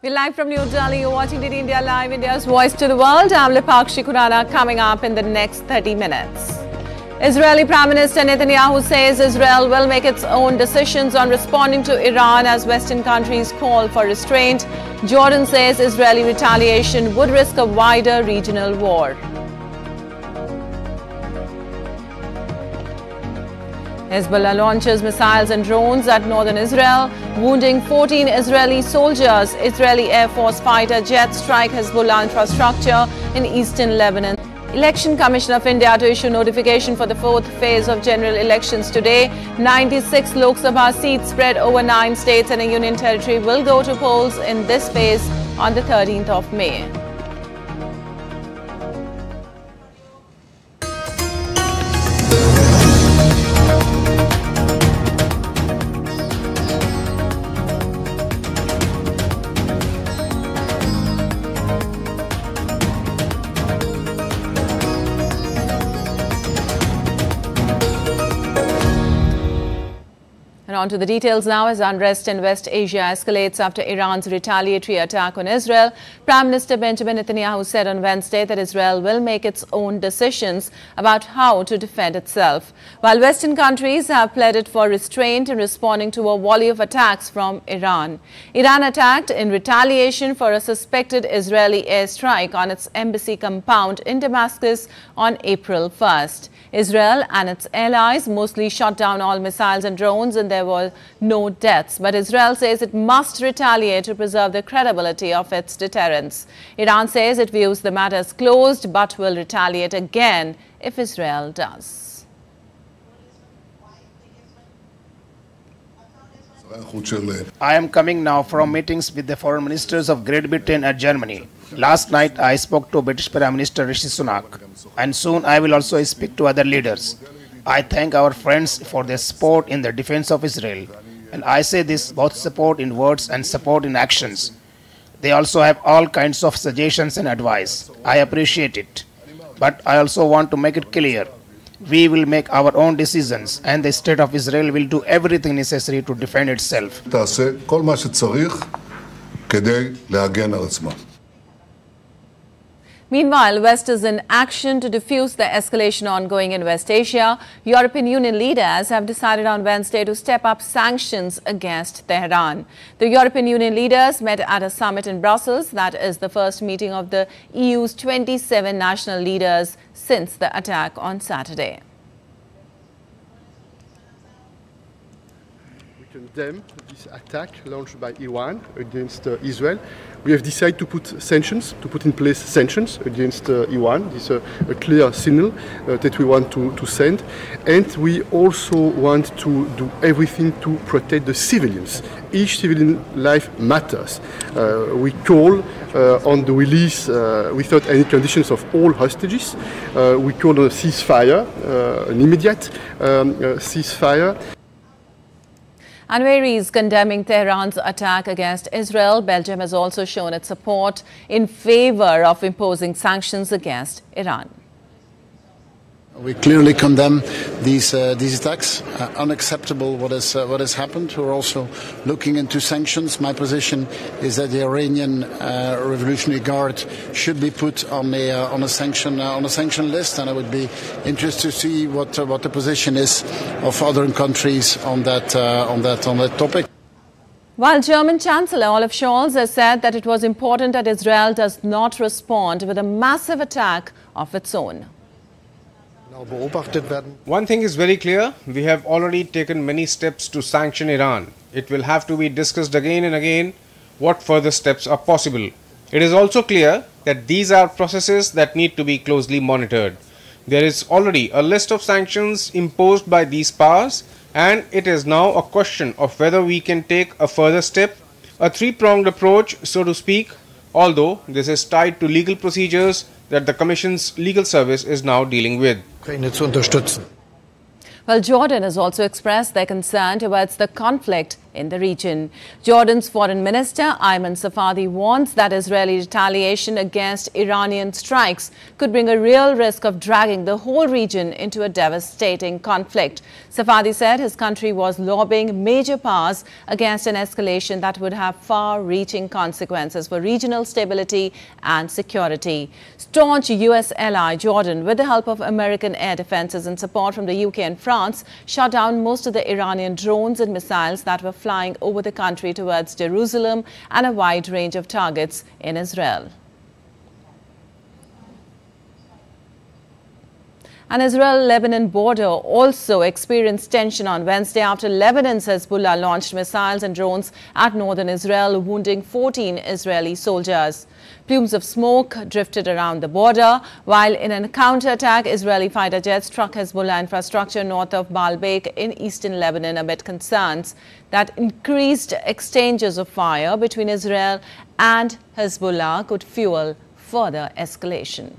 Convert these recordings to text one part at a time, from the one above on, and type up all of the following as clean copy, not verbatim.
We're live from New Delhi. You're watching DD India Live, India's voice to the world. I'm Lipakshi Khurana. Coming up in the next 30 minutes. Israeli Prime Minister Netanyahu says Israel will make its own decisions on responding to Iran as Western countries call for restraint. Jordan says Israeli retaliation would risk a wider regional war. Hezbollah launches missiles and drones at northern Israel, wounding 14 Israeli soldiers. Israeli Air Force fighter jets strike Hezbollah infrastructure in eastern Lebanon. Election Commission of India to issue notification for the fourth phase of general elections today. 96 Lok Sabha seats spread over 9 states and a union territory will go to polls in this phase on the 13th of May. And on to the details now. As unrest in West Asia escalates after Iran's retaliatory attack on Israel, Prime Minister Benjamin Netanyahu said on Wednesday that Israel will make its own decisions about how to defend itself. While Western countries have pleaded for restraint in responding to a volley of attacks from Iran. Iran attacked in retaliation for a suspected Israeli airstrike on its embassy compound in Damascus on April 1st. Israel and its allies mostly shot down all missiles and drones, and there were no deaths. But Israel says it must retaliate to preserve the credibility of its deterrence. Iran says it views the matter as closed but will retaliate again if Israel does. I am coming now from meetings with the foreign ministers of Great Britain and Germany. Last night I spoke to British Prime Minister Rishi Sunak, and soon I will also speak to other leaders. I thank our friends for their support in the defense of Israel, and I say this both support in words and support in actions. They also have all kinds of suggestions and advice. I appreciate it. But I also want to make it clear, we will make our own decisions, and the state of Israel will do everything necessary to defend itself. Meanwhile, West is in action to defuse the escalation ongoing in West Asia. European Union leaders have decided on Wednesday to step up sanctions against Tehran. The European Union leaders met at a summit in Brussels. That is the first meeting of the EU's 27 national leaders since the attack on Saturday. We condemn this attack launched by Iran against Israel. We have decided to put in place sanctions against Iran. This is a clear signal that we want to send. And we also want to do everything to protect the civilians. Each civilian life matters. We call on the release without any conditions of all hostages. We call on a ceasefire, an immediate ceasefire. Anwar is condemning Tehran's attack against Israel. Belgium has also shown its support in favor of imposing sanctions against Iran. We clearly condemn these attacks. Unacceptable what has happened. We're also looking into sanctions. My position is that the Iranian Revolutionary Guard should be put on a sanction list, and I would be interested to see what the position is of other countries on that topic. While German Chancellor Olaf Scholz has said that it was important that Israel does not respond with a massive attack of its own. One thing is very clear, we have already taken many steps to sanction Iran. It will have to be discussed again and again what further steps are possible. It is also clear that these are processes that need to be closely monitored. There is already a list of sanctions imposed by these powers, and it is now a question of whether we can take a further step, a three-pronged approach, so to speak, although this is tied to legal procedures that the Commission's legal service is now dealing with. Well, Jordan has also expressed their concern towards the conflict in the region. Jordan's Foreign Minister Ayman Safadi warns that Israeli retaliation against Iranian strikes could bring a real risk of dragging the whole region into a devastating conflict. Safadi said his country was lobbying major powers against an escalation that would have far-reaching consequences for regional stability and security. Staunch U.S. ally Jordan, with the help of American air defenses and support from the UK and France, shot down most of the Iranian drones and missiles that were flying over the country towards Jerusalem and a wide range of targets in Israel. An Israel-Lebanon border also experienced tension on Wednesday after Lebanon's Hezbollah launched missiles and drones at northern Israel, wounding 14 Israeli soldiers. Plumes of smoke drifted around the border, while in a counterattack, Israeli fighter jets struck Hezbollah infrastructure north of Baalbek in eastern Lebanon amid concerns that increased exchanges of fire between Israel and Hezbollah could fuel further escalation.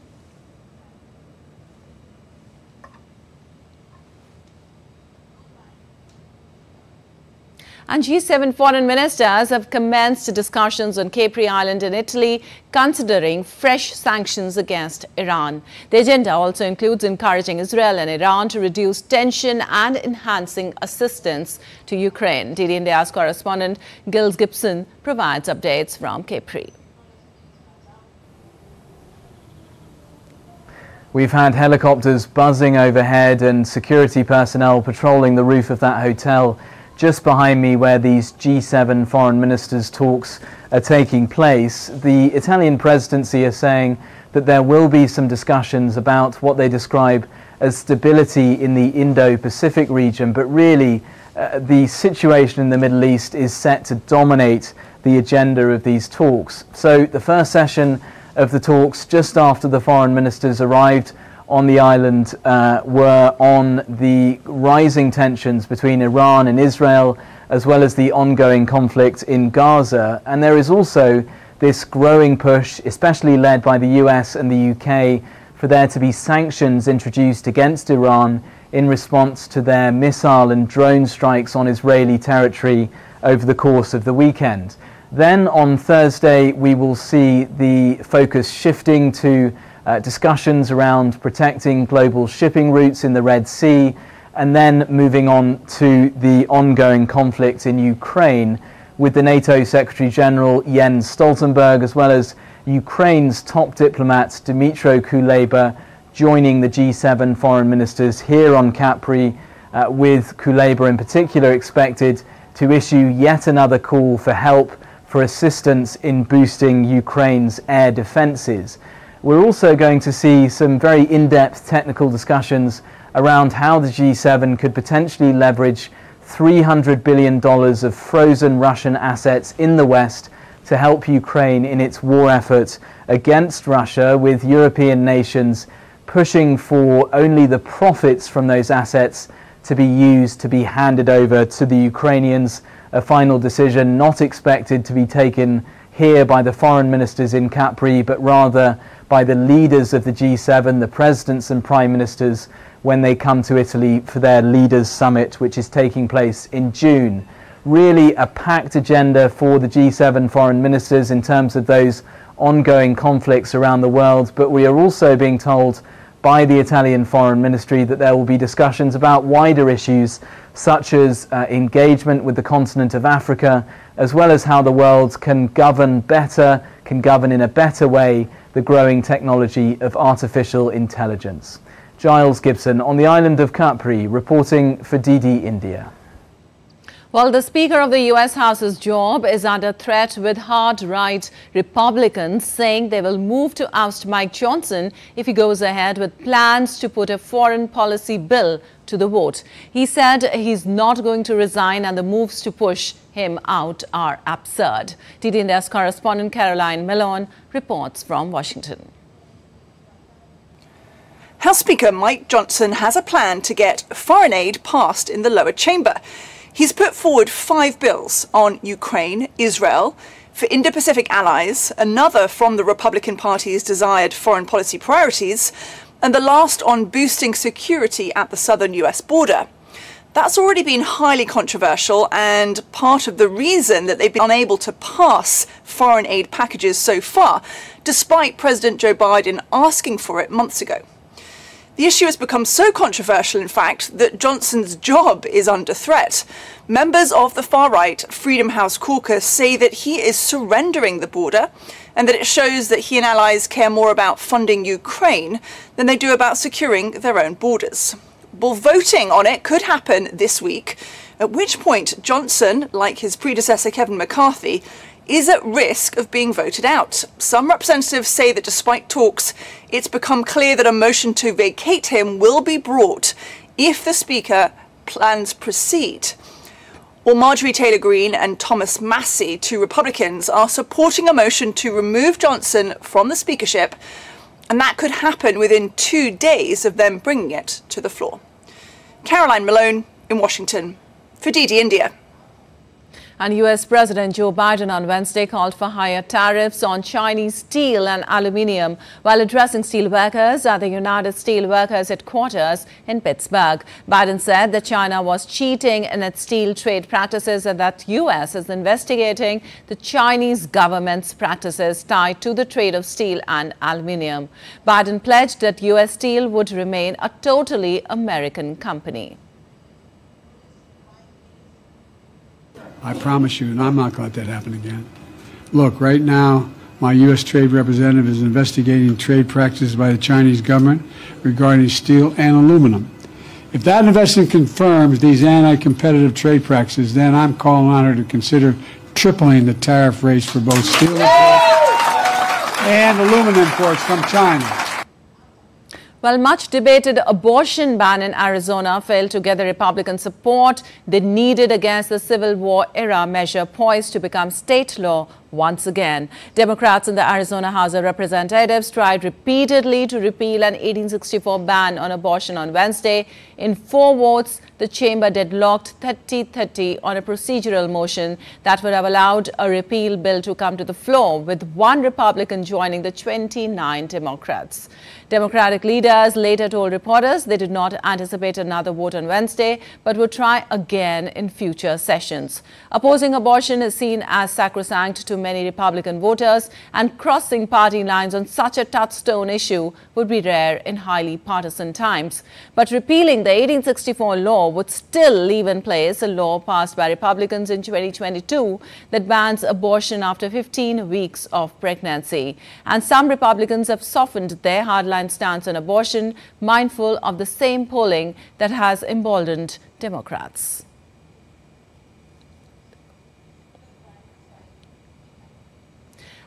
And G7 foreign ministers have commenced discussions on Capri Island in Italy, considering fresh sanctions against Iran. The agenda also includes encouraging Israel and Iran to reduce tension and enhancing assistance to Ukraine. DD India's correspondent Giles Gibson provides updates from Capri. We've had helicopters buzzing overhead and security personnel patrolling the roof of that hotel just behind me where these G7 foreign ministers' talks are taking place. The Italian presidency is saying that there will be some discussions about what they describe as stability in the Indo-Pacific region, but really the situation in the Middle East is set to dominate the agenda of these talks. So the first session of the talks, just after the foreign ministers arrived on the island, were on the rising tensions between Iran and Israel, as well as the ongoing conflict in Gaza. And there is also this growing push, especially led by the US and the UK, for there to be sanctions introduced against Iran in response to their missile and drone strikes on Israeli territory over the course of the weekend. Then on Thursday, we will see the focus shifting to discussions around protecting global shipping routes in the Red Sea, and then moving on to the ongoing conflict in Ukraine with the NATO Secretary General Jens Stoltenberg, as well as Ukraine's top diplomat Dmytro Kuleba, joining the G7 foreign ministers here on Capri, with Kuleba in particular expected to issue yet another call for help, for assistance in boosting Ukraine's air defences. We're also going to see some very in-depth technical discussions around how the G7 could potentially leverage $300 billion of frozen Russian assets in the West to help Ukraine in its war effort against Russia, with European nations pushing for only the profits from those assets to be used to be handed over to the Ukrainians. A final decision not expected to be taken here by the foreign ministers in Capri, but rather by the leaders of the G7, the presidents and prime ministers, when they come to Italy for their leaders summit, which is taking place in June. Really a packed agenda for the G7 foreign ministers in terms of those ongoing conflicts around the world, but we are also being told by the Italian Foreign Ministry that there will be discussions about wider issues such as engagement with the continent of Africa, as well as how the world can govern better, can govern in a better way the growing technology of artificial intelligence. Giles Gibson on the island of Capri, reporting for DD India. Well, the Speaker of the U.S. House's job is under threat, with hard-right Republicans saying they will move to oust Mike Johnson if he goes ahead with plans to put a foreign policy bill to the vote. He said he's not going to resign and the moves to push him out are absurd. DD India's correspondent Caroline Mellon reports from Washington. House Speaker Mike Johnson has a plan to get foreign aid passed in the lower chamber. He's put forward 5 bills on Ukraine, Israel, for Indo-Pacific allies, another from the Republican Party's desired foreign policy priorities, and the last on boosting security at the southern US border. That's already been highly controversial and part of the reason that they've been unable to pass foreign aid packages so far, despite President Joe Biden asking for it months ago. The issue has become so controversial, in fact, that Johnson's job is under threat. Members of the far-right Freedom House caucus say that he is surrendering the border and that it shows that he and allies care more about funding Ukraine than they do about securing their own borders. Well, voting on it could happen this week, at which point Johnson, like his predecessor Kevin McCarthy, is at risk of being voted out. Some representatives say that despite talks, it's become clear that a motion to vacate him will be brought if the Speaker plans proceed. Well, Marjorie Taylor Greene and Thomas Massie, two Republicans, are supporting a motion to remove Johnson from the speakership, and that could happen within 2 days of them bringing it to the floor. Caroline Malone in Washington for DD India. And US President Joe Biden on Wednesday called for higher tariffs on Chinese steel and aluminium while addressing steel workers at the United Steelworkers headquarters in Pittsburgh. Biden said that China was cheating in its steel trade practices and that US is investigating the Chinese government's practices tied to the trade of steel and aluminium. Biden pledged that US Steel would remain a totally American company. I promise you, and I'm not going to let that happen again. Look, right now, my U.S. trade representative is investigating trade practices by the Chinese government regarding steel and aluminum. If that investigation confirms these anti-competitive trade practices, then I'm calling on her to consider tripling the tariff rates for both steel imports and aluminum imports from China. Well, much debated abortion ban in Arizona failed to get the Republican support they needed against the Civil War era measure poised to become state law once again. Democrats in the Arizona House of Representatives tried repeatedly to repeal an 1864 ban on abortion on Wednesday. In 4 votes, the chamber deadlocked 30-30 on a procedural motion that would have allowed a repeal bill to come to the floor, with 1 Republican joining the 29 Democrats. Democratic leaders later told reporters they did not anticipate another vote on Wednesday, but would try again in future sessions. Opposing abortion is seen as sacrosanct to many Republican voters, and crossing party lines on such a touchstone issue would be rare in highly partisan times. But repealing the 1864 law would still leave in place a law passed by Republicans in 2022 that bans abortion after 15 weeks of pregnancy. And some Republicans have softened their hardline stance on abortion, mindful of the same polling that has emboldened Democrats.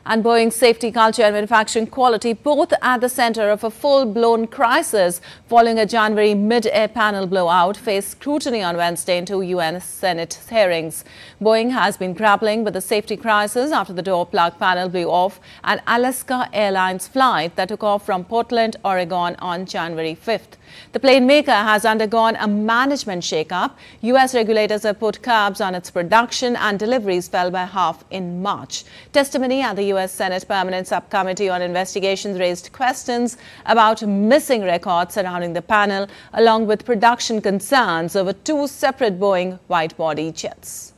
And Boeing's safety culture and manufacturing quality both at the center of a full-blown crisis following a January mid-air panel blowout faced scrutiny on Wednesday in 2 UN Senate hearings. Boeing has been grappling with the safety crisis after the door plug panel blew off an Alaska Airlines flight that took off from Portland, Oregon on January 5th. The plane maker has undergone a management shakeup. U.S. regulators have put curbs on its production and deliveries fell by half in March. Testimony at the U.S. Senate Permanent Subcommittee on Investigations raised questions about missing records surrounding the panel, along with production concerns over 2 separate Boeing wide-body jets.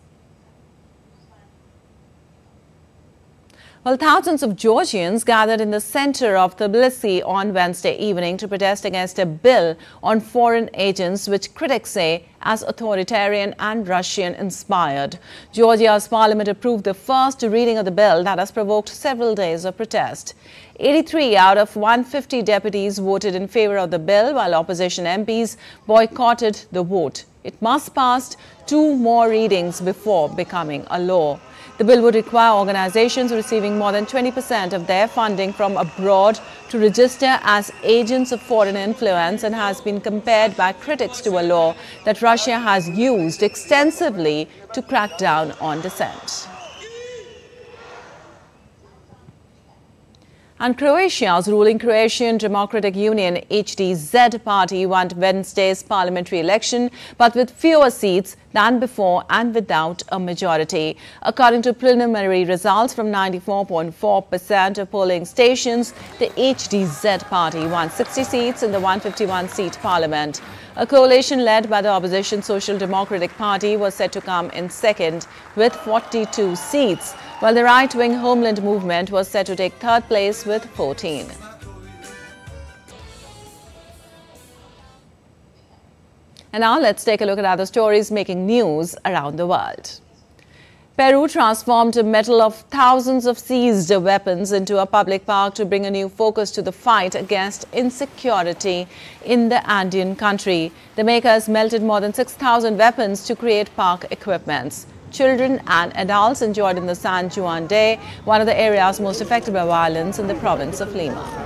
Well, thousands of Georgians gathered in the center of Tbilisi on Wednesday evening to protest against a bill on foreign agents, which critics say as authoritarian and Russian-inspired. Georgia's parliament approved the first reading of the bill that has provoked several days of protest. 83 out of 150 deputies voted in favor of the bill, while opposition MPs boycotted the vote. It must pass 2 more readings before becoming a law. The bill would require organizations receiving more than 20% of their funding from abroad to register as agents of foreign influence, and has been compared by critics to a law that Russia has used extensively to crack down on dissent. And Croatia's ruling Croatian Democratic Union HDZ party won Wednesday's parliamentary election, but with fewer seats than before and without a majority. According to preliminary results from 94.4% of polling stations, the HDZ party won 60 seats in the 151-seat parliament. A coalition led by the opposition Social Democratic Party was set to come in second with 42 seats, while the right-wing Homeland Movement was set to take third place with 14. And now let's take a look at other stories making news around the world. Peru transformed a medley of thousands of seized weapons into a public park to bring a new focus to the fight against insecurity in the Andean country. The makers melted more than 6,000 weapons to create park equipments. Children and adults enjoyed in the San Juan Day, one of the areas most affected by violence in the province of Lima.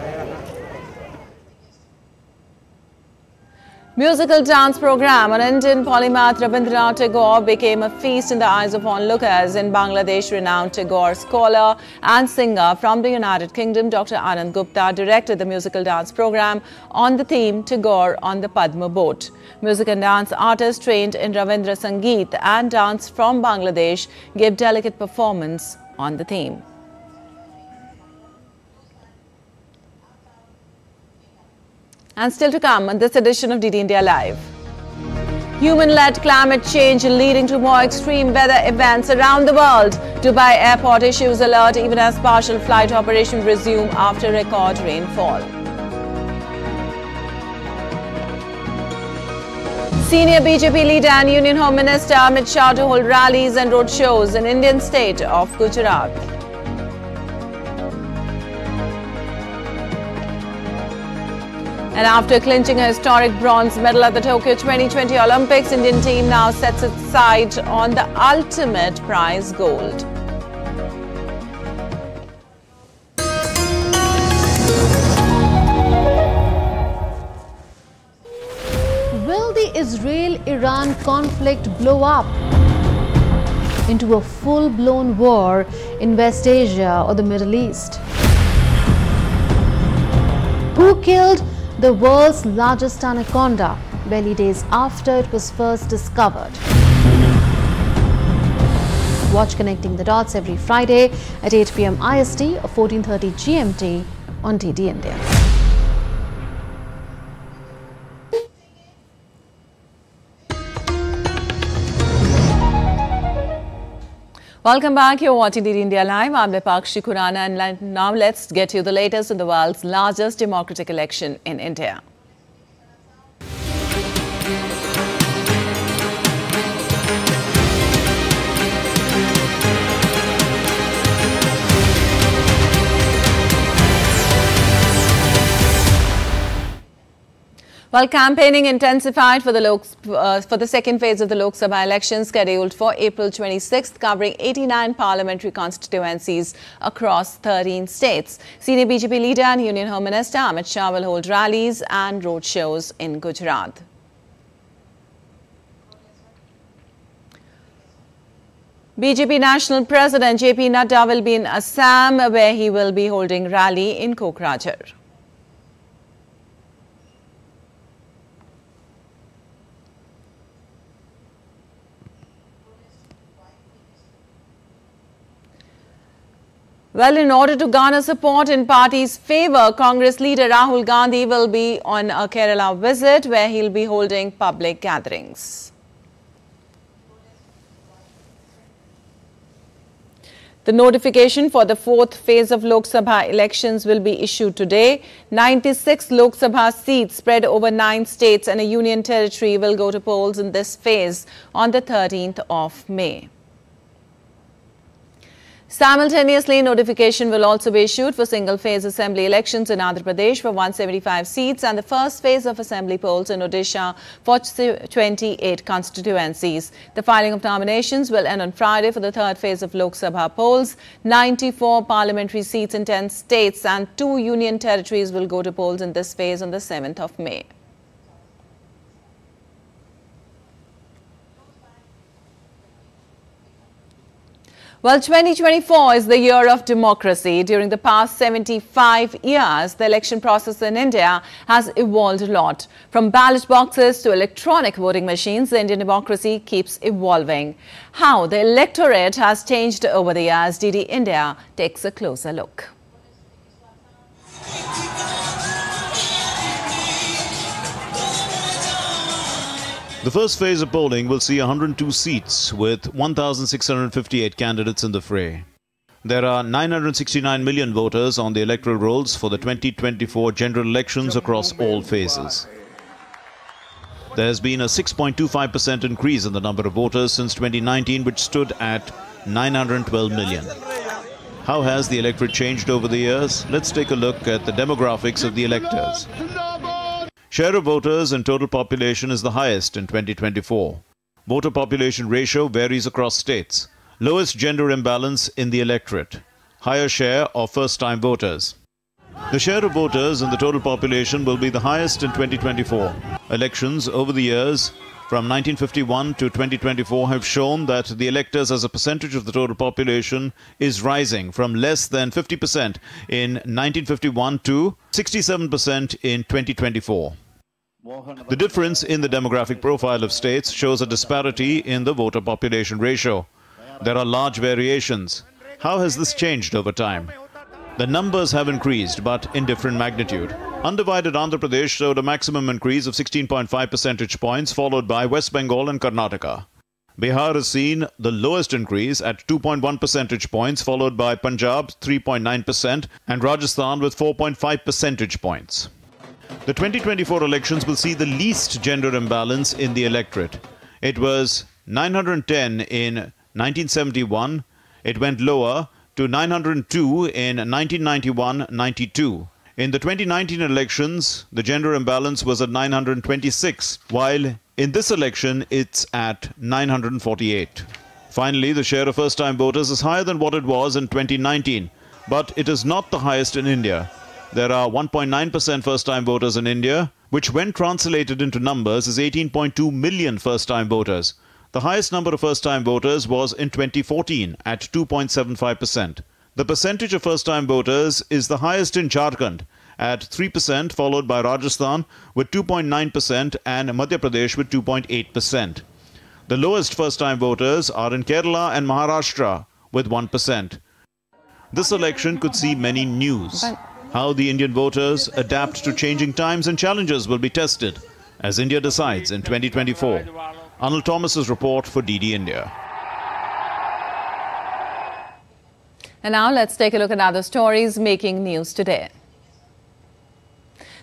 Musical dance program on Indian polymath Rabindranath Tagore became a feast in the eyes of onlookers. In Bangladesh, renowned Tagore scholar and singer from the United Kingdom, Dr. Anand Gupta, directed the musical dance program on the theme Tagore on the Padma boat. Music and dance artists trained in Ravindra Sangeet and dance from Bangladesh gave delicate performance on the theme. And still to come on this edition of DD India Live. Human-led climate change leading to more extreme weather events around the world. Dubai airport issues alert even as partial flight operation resume after record rainfall. Senior BJP leader and Union Home Minister Amit Shah to hold rallies and road shows in Indian state of Gujarat. And after clinching a historic bronze medal at the Tokyo 2020 Olympics, Indian team now sets its sight on the ultimate prize, gold. Will the Israel-Iran conflict blow up into a full-blown war in West Asia or the Middle East? Who killed the world's largest anaconda barely days after it was first discovered? Watch Connecting the Dots every Friday at 8 p.m. IST or 14:30 GMT on DD India. Welcome back. You're watching DD India Live. I'm Vipakshi Khurana, and now let's get you the latest in the world's largest democratic election in India. While campaigning intensified for the second phase of the Lok Sabha election scheduled for April 26th, covering 89 parliamentary constituencies across 13 states, senior BJP leader and Union Home Minister Amit Shah will hold rallies and road shows in Gujarat. BJP National President JP Nadda will be in Assam, where he will be holding rally in Kokrajhar. Well, in order to garner support in party's favour, Congress leader Rahul Gandhi will be on a Kerala visit where he'll be holding public gatherings. The notification for the fourth phase of Lok Sabha elections will be issued today. 96 Lok Sabha seats spread over 9 states and a union territory will go to polls in this phase on the 13th of May. Simultaneously, notification will also be issued for single-phase assembly elections in Andhra Pradesh for 175 seats and the first phase of assembly polls in Odisha for 28 constituencies. The filing of nominations will end on Friday for the third phase of Lok Sabha polls. 94 parliamentary seats in 10 states and 2 union territories will go to polls in this phase on the 7th of May. Well, 2024 is the year of democracy. During the past 75 years, the election process in India has evolved a lot. From ballot boxes to electronic voting machines, the Indian democracy keeps evolving. How the electorate has changed over the years, DD India takes a closer look. The first phase of polling will see 102 seats with 1,658 candidates in the fray. There are 969 million voters on the electoral rolls for the 2024 general elections across all phases. There has been a 6.25% increase in the number of voters since 2019, which stood at 912 million. How has the electorate changed over the years? Let's take a look at the demographics of the electors. Share of voters in total population is the highest in 2024. Voter population ratio varies across states. Lowest gender imbalance in the electorate. Higher share of first-time voters. The share of voters in the total population will be the highest in 2024. Elections over the years from 1951 to 2024 have shown that the electors as a percentage of the total population is rising from less than 50% in 1951 to 67% in 2024. The difference in the demographic profile of states shows a disparity in the voter population ratio. There are large variations. How has this changed over time? The numbers have increased, but in different magnitude. Undivided Andhra Pradesh showed a maximum increase of 16.5 percentage points, followed by West Bengal and Karnataka. Bihar has seen the lowest increase at 2.1 percentage points, followed by Punjab 3.9% and Rajasthan with 4.5 percentage points. The 2024 elections will see the least gender imbalance in the electorate. It was 910 in 1971. It went lower to 902 in 1991-92. In the 2019 elections, the gender imbalance was at 926, while in this election, it's at 948. Finally, the share of first-time voters is higher than what it was in 2019, but it is not the highest in India. There are 1.9% first-time voters in India, which when translated into numbers is 18.2 million first-time voters. The highest number of first-time voters was in 2014 at 2.75%. The percentage of first-time voters is the highest in Jharkhand at 3%, followed by Rajasthan with 2.9% and Madhya Pradesh with 2.8%. The lowest first-time voters are in Kerala and Maharashtra with 1%. This election could see many news. How the Indian voters adapt to changing times and challenges will be tested as India decides in 2024. Anil Thomas's report for DD India. And now let's take a look at other stories making news today.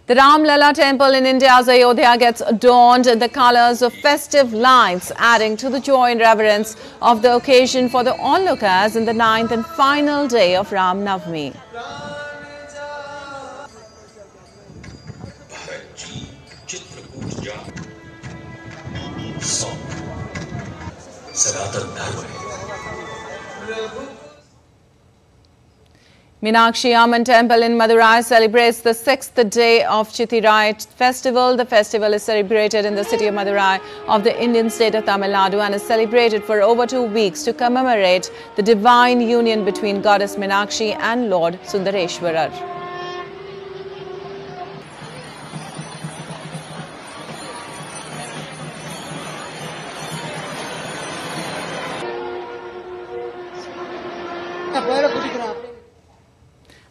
The Ram Lalla temple in India's Ayodhya gets adorned in the colors of festive lights, adding to the joy and reverence of the occasion for the onlookers in the 9th and final day of Ram Navami. Meenakshi Amman Temple in Madurai celebrates the 6th day of Chittirai festival. The festival is celebrated in the city of Madurai of the Indian state of Tamil Nadu and is celebrated for over 2 weeks to commemorate the divine union between goddess Meenakshi and Lord Sundareshwarar.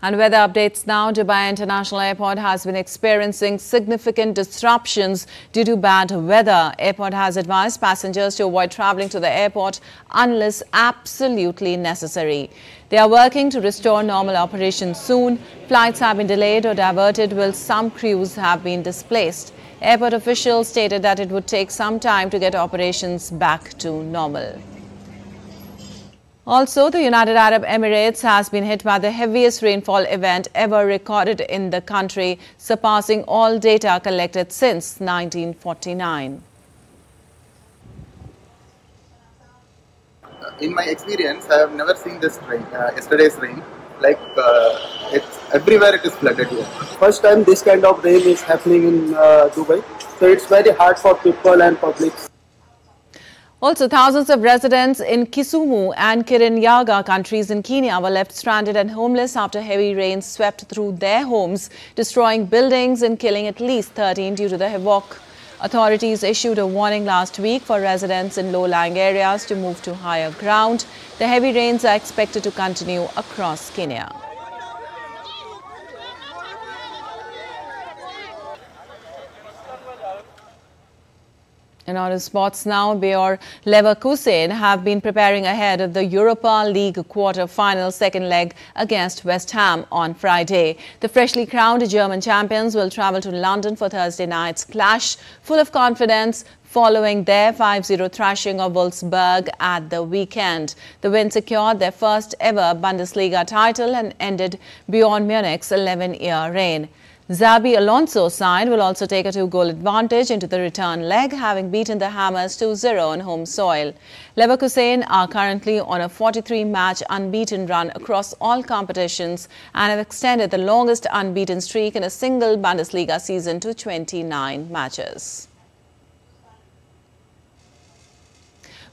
And weather updates now. Dubai International Airport has been experiencing significant disruptions due to bad weather. Airport has advised passengers to avoid traveling to the airport unless absolutely necessary. They are working to restore normal operations soon. Flights have been delayed or diverted while some crews have been displaced. Airport officials stated that it would take some time to get operations back to normal. Also, the United Arab Emirates has been hit by the heaviest rainfall event ever recorded in the country, surpassing all data collected since 1949. In my experience, I have never seen this rain, yesterday's rain. It's everywhere it is flooded here. First time this kind of rain is happening in Dubai, so it's very hard for people and public. Also, thousands of residents in Kisumu and Kirinyaga countries in Kenya were left stranded and homeless after heavy rains swept through their homes, destroying buildings and killing at least 13 due to the havoc. Authorities issued a warning last week for residents in low-lying areas to move to higher ground. The heavy rains are expected to continue across Kenya. And on to sports now, Bayer Leverkusen have been preparing ahead of the Europa League quarter-final second leg against West Ham on Friday. The freshly crowned German champions will travel to London for Thursday night's clash, full of confidence following their 5-0 thrashing of Wolfsburg at the weekend. The win secured their first ever Bundesliga title and ended Bayern Munich's 11-year reign. Xabi Alonso's side will also take a 2-goal advantage into the return leg, having beaten the Hammers 2-0 on home soil. Leverkusen are currently on a 43-match unbeaten run across all competitions and have extended the longest unbeaten streak in a single Bundesliga season to 29 matches.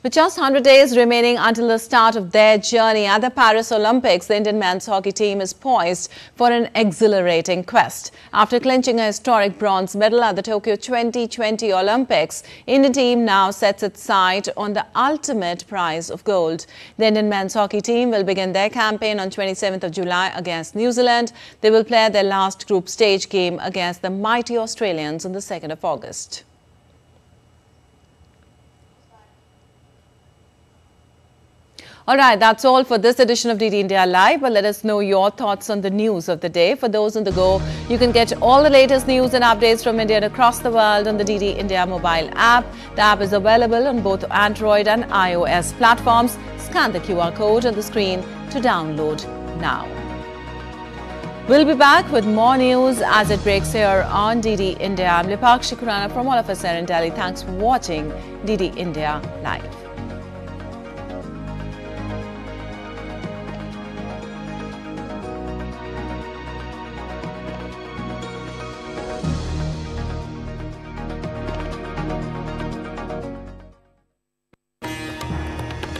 With just 100 days remaining until the start of their journey at the Paris Olympics, the Indian men's hockey team is poised for an exhilarating quest. After clinching a historic bronze medal at the Tokyo 2020 Olympics, the Indian team now sets its sight on the ultimate prize of gold. The Indian men's hockey team will begin their campaign on 27th of July against New Zealand. They will play their last group stage game against the mighty Australians on the 2nd of August. All right, that's all for this edition of DD India Live. But let us know your thoughts on the news of the day. For those on the go, you can get all the latest news and updates from India and across the world on the DD India mobile app. The app is available on both Android and iOS platforms. Scan the QR code on the screen to download now. We'll be back with more news as it breaks here on DD India. I'm Lipakshi Khurana from all of us here in Delhi. Thanks for watching DD India Live.